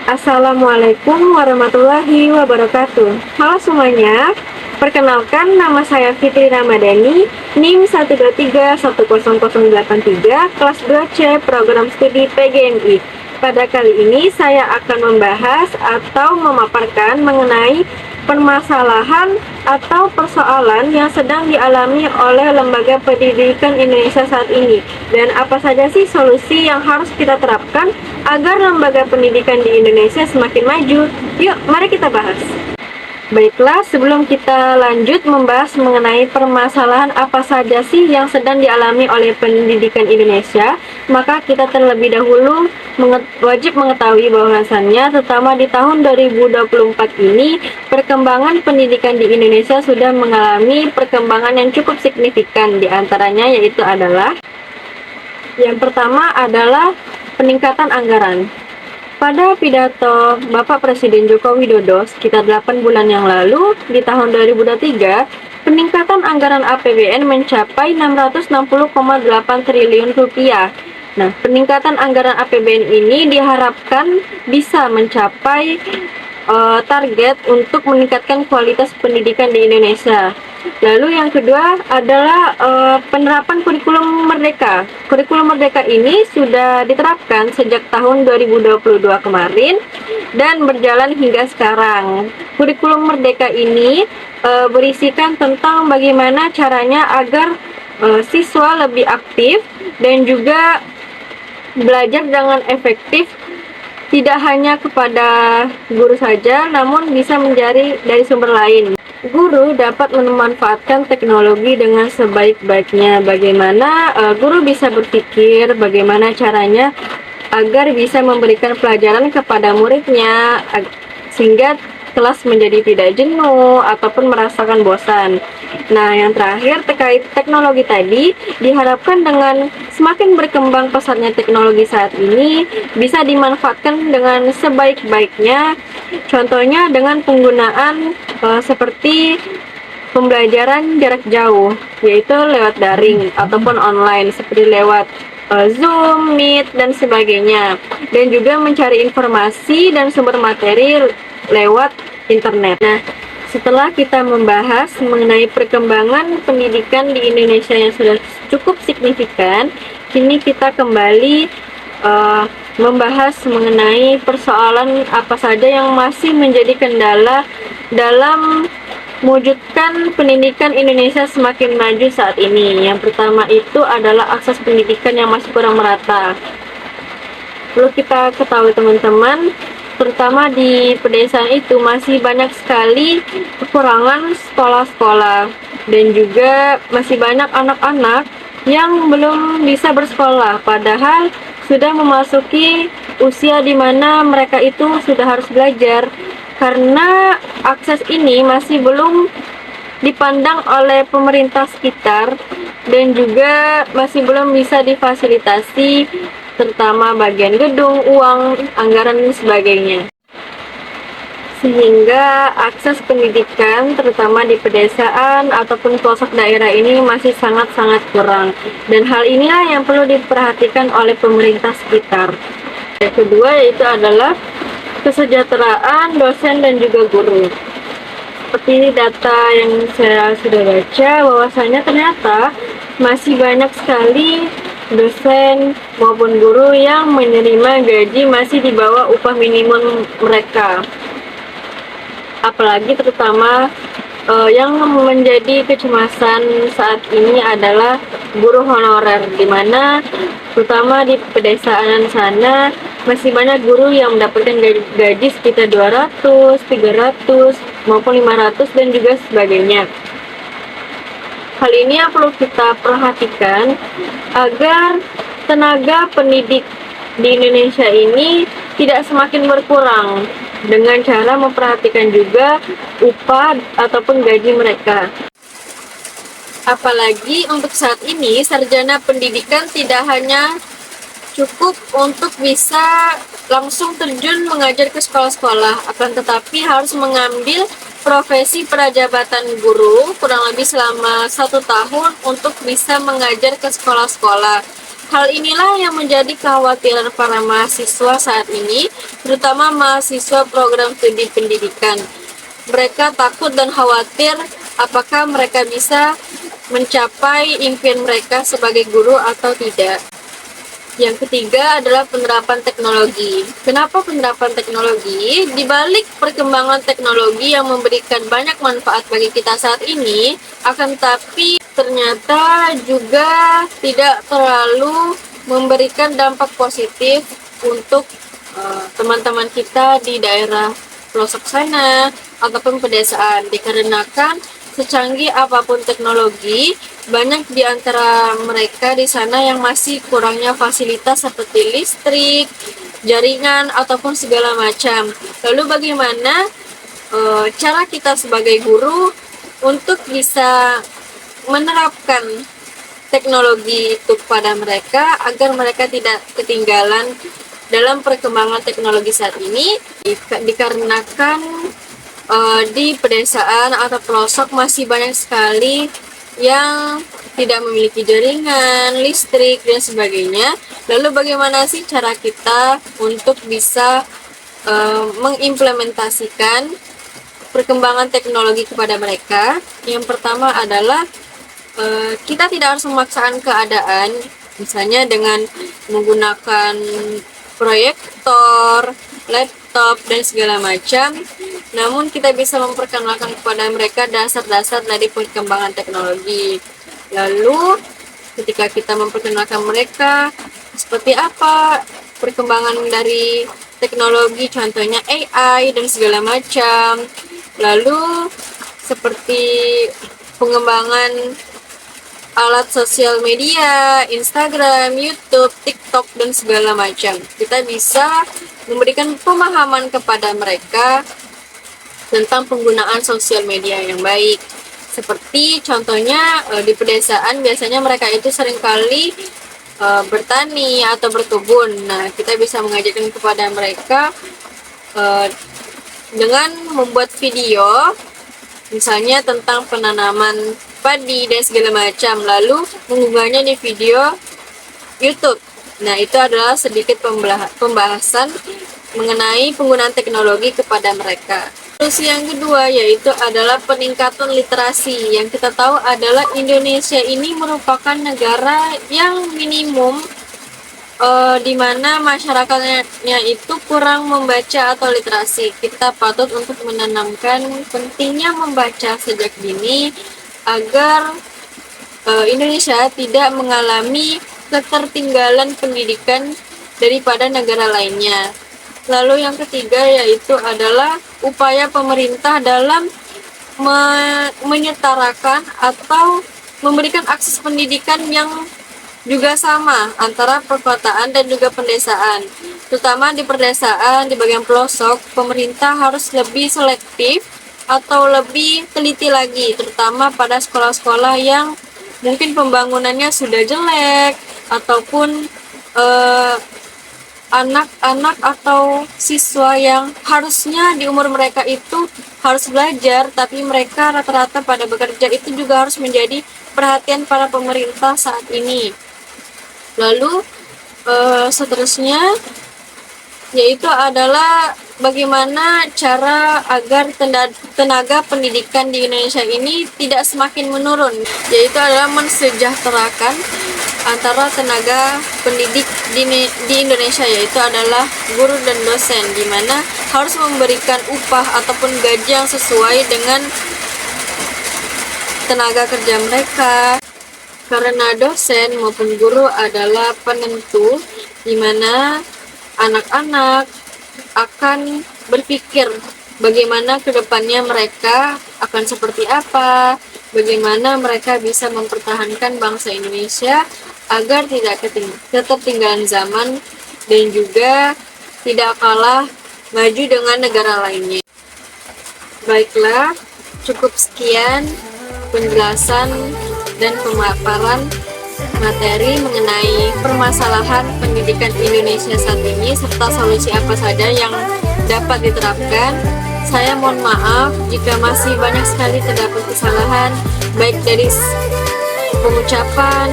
Assalamualaikum warahmatullahi wabarakatuh. Halo semuanya, perkenalkan nama saya Fitri Ramadhani, NIM 1231083, kelas 2C, program studi PGMI. Pada kali ini saya akan membahas atau memaparkan mengenai permasalahan atau persoalan yang sedang dialami oleh lembaga pendidikan Indonesia saat ini, dan apa saja sih solusi yang harus kita terapkan agar lembaga pendidikan di Indonesia semakin maju. Yuk, mari kita bahas. Baiklah, sebelum kita lanjut membahas mengenai permasalahan apa saja sih yang sedang dialami oleh pendidikan Indonesia, maka kita terlebih dahulu wajib mengetahui bahwasannya terutama di tahun 2024 ini, perkembangan pendidikan di Indonesia sudah mengalami perkembangan yang cukup signifikan. Di antaranya yaitu adalah yang pertama adalah peningkatan anggaran. Pada pidato Bapak Presiden Joko Widodo sekitar 8 bulan yang lalu, di tahun 2023, peningkatan anggaran APBN mencapai 660,8 triliun rupiah. Nah, peningkatan anggaran APBN ini diharapkan bisa mencapai target untuk meningkatkan kualitas pendidikan di Indonesia. Lalu yang kedua adalah penerapan kurikulum merdeka. Kurikulum merdeka ini sudah diterapkan sejak tahun 2022 kemarin dan berjalan hingga sekarang. Kurikulum merdeka ini berisikan tentang bagaimana caranya agar siswa lebih aktif dan juga belajar dengan efektif, tidak hanya kepada guru saja, namun bisa mencari dari sumber lain. Guru dapat memanfaatkan teknologi dengan sebaik-baiknya. Bagaimana guru bisa berpikir bagaimana caranya agar bisa memberikan pelajaran kepada muridnya sehingga kelas menjadi tidak jenuh ataupun merasakan bosan. Nah, yang terakhir terkait teknologi tadi, diharapkan dengan semakin berkembang pesatnya teknologi saat ini bisa dimanfaatkan dengan sebaik-baiknya. Contohnya dengan penggunaan seperti pembelajaran jarak jauh, yaitu lewat daring ataupun online seperti lewat Zoom, Meet, dan sebagainya. Dan juga mencari informasi dan sumber materi lewat internet. Nah, setelah kita membahas mengenai perkembangan pendidikan di Indonesia yang sudah cukup signifikan, kini kita kembali membahas mengenai persoalan apa saja yang masih menjadi kendala dalam mewujudkan pendidikan Indonesia semakin maju saat ini. Yang pertama itu adalah akses pendidikan yang masih kurang merata. Perlu kita ketahui teman-teman, terutama di pedesaan itu masih banyak sekali kekurangan sekolah-sekolah, dan juga masih banyak anak-anak yang belum bisa bersekolah, padahal sudah memasuki usia di mana mereka itu sudah harus belajar, karena akses ini masih belum dipandang oleh pemerintah sekitar dan juga masih belum bisa difasilitasi, terutama bagian gedung, uang, anggaran, dan sebagainya. Sehingga akses pendidikan terutama di pedesaan ataupun pelosok daerah ini masih sangat-sangat kurang. Dan hal inilah yang perlu diperhatikan oleh pemerintah sekitar. Yang kedua yaitu adalah kesejahteraan dosen dan juga guru. Seperti data yang saya sudah baca, bahwasanya ternyata masih banyak sekali dosen maupun guru yang menerima gaji masih di bawah upah minimum mereka. Apalagi terutama yang menjadi kecemasan saat ini adalah guru honorer, di mana terutama di pedesaan sana masih banyak guru yang mendapatkan gaji sekitar 200, 300 maupun 500 dan juga sebagainya. Hal ini yang perlu kita perhatikan agar tenaga pendidik di Indonesia ini tidak semakin berkurang, dengan cara memperhatikan juga upah ataupun gaji mereka. Apalagi untuk saat ini, sarjana pendidikan tidak hanya cukup untuk bisa langsung terjun mengajar ke sekolah-sekolah, akan tetapi harus mengambil profesi prajabatan guru kurang lebih selama 1 tahun untuk bisa mengajar ke sekolah-sekolah. Hal inilah yang menjadi kekhawatiran para mahasiswa saat ini, terutama mahasiswa program studi pendidikan. Mereka takut dan khawatir apakah mereka bisa mencapai impian mereka sebagai guru atau tidak. Yang ketiga adalah penerapan teknologi. Kenapa penerapan teknologi? Di balik perkembangan teknologi yang memberikan banyak manfaat bagi kita saat ini, akan tetapi ternyata juga tidak terlalu memberikan dampak positif untuk teman-teman kita di daerah pelosok sana ataupun pedesaan, dikarenakan secanggih apapun teknologi, banyak di antara mereka di sana yang masih kurangnya fasilitas seperti listrik, jaringan, ataupun segala macam. Lalu bagaimana cara kita sebagai guru untuk bisa menerapkan teknologi itu kepada mereka agar mereka tidak ketinggalan dalam perkembangan teknologi saat ini, dikarenakan di pedesaan atau pelosok masih banyak sekali yang tidak memiliki jaringan, listrik, dan sebagainya. Lalu bagaimana sih cara kita untuk bisa mengimplementasikan perkembangan teknologi kepada mereka? Yang pertama adalah kita tidak harus memaksakan keadaan, misalnya dengan menggunakan proyektor, laptop, dan segala macam. Namun kita bisa memperkenalkan kepada mereka dasar-dasar dari perkembangan teknologi. Lalu ketika kita memperkenalkan mereka seperti apa perkembangan dari teknologi, contohnya AI dan segala macam. Lalu seperti pengembangan alat sosial media, Instagram, YouTube, TikTok, dan segala macam. Kita bisa memberikan pemahaman kepada mereka tentang penggunaan sosial media yang baik. Seperti contohnya di pedesaan biasanya mereka itu seringkali bertani atau berkebun. Nah, kita bisa mengajarkan kepada mereka dengan membuat video, misalnya tentang penanaman padi dan segala macam, lalu mengunggahnya di video YouTube. Nah, itu adalah sedikit pembahasan mengenai penggunaan teknologi kepada mereka. Terus yang kedua yaitu adalah peningkatan literasi. Yang kita tahu adalah Indonesia ini merupakan negara yang minimum di mana masyarakatnya itu kurang membaca atau literasi. Kita patut untuk menanamkan pentingnya membaca sejak dini agar Indonesia tidak mengalami ketertinggalan pendidikan daripada negara lainnya. Lalu yang ketiga yaitu adalah upaya pemerintah dalam menyetarakan atau memberikan akses pendidikan yang juga sama antara perkotaan dan juga pedesaan. Terutama di pedesaan, di bagian pelosok, pemerintah harus lebih selektif atau lebih teliti lagi, terutama pada sekolah-sekolah yang mungkin pembangunannya sudah jelek ataupun anak-anak atau siswa yang harusnya di umur mereka itu harus belajar, tapi mereka rata-rata pada bekerja, itu juga harus menjadi perhatian para pemerintah saat ini. Lalu seterusnya yaitu adalah bagaimana cara agar tenaga pendidikan di Indonesia ini tidak semakin menurun, yaitu adalah mensejahterakan antara tenaga pendidik di Indonesia, yaitu adalah guru dan dosen, di mana harus memberikan upah ataupun gaji yang sesuai dengan tenaga kerja mereka, karena dosen maupun guru adalah penentu di mana anak-anak akan berpikir bagaimana kedepannya mereka akan seperti apa, bagaimana mereka bisa mempertahankan bangsa Indonesia agar tidak ketertinggalan zaman dan juga tidak kalah maju dengan negara lainnya. Baiklah, cukup sekian penjelasan dan pemaparan materi mengenai permasalahan pendidikan Indonesia saat ini serta solusi apa saja yang dapat diterapkan. Saya mohon maaf jika masih banyak sekali terdapat kesalahan baik dari pengucapan,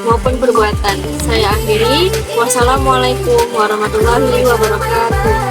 maupun perbuatan. Saya akhiri. Wassalamualaikum warahmatullahi wabarakatuh.